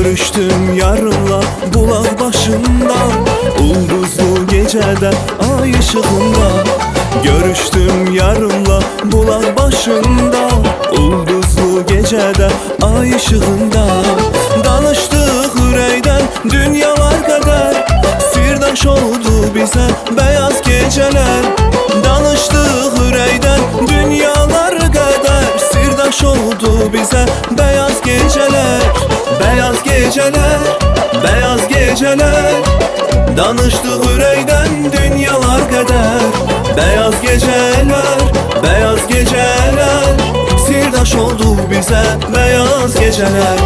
Görüştüm yarınla bulaq başında, ulduzlu gecədə ay ışığında. Görüştüm yarınla bulaq başında, ulduzlu gecədə ay ışığında. Danışdıq ürəkdən dünyalar qədər, sirdaş oldu bizə beyaz gecələr. Danışdıq ürəkdən dünyalar qədər, sirdaş oldu bizə beyaz gecələr. Beyaz geceler, beyaz geceler. Danıştık ürəkdən dünyalar kadar. Beyaz geceler, beyaz geceler. Sirdaş oldu bize beyaz geceler.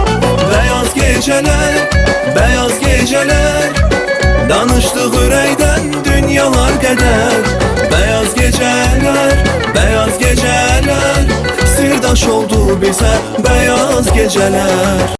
Beyaz geceler, beyaz geceler. Danıştık ürəkdən dünyalar kadar. Beyaz geceler, beyaz geceler. Sirdaş oldu bize beyaz geceler.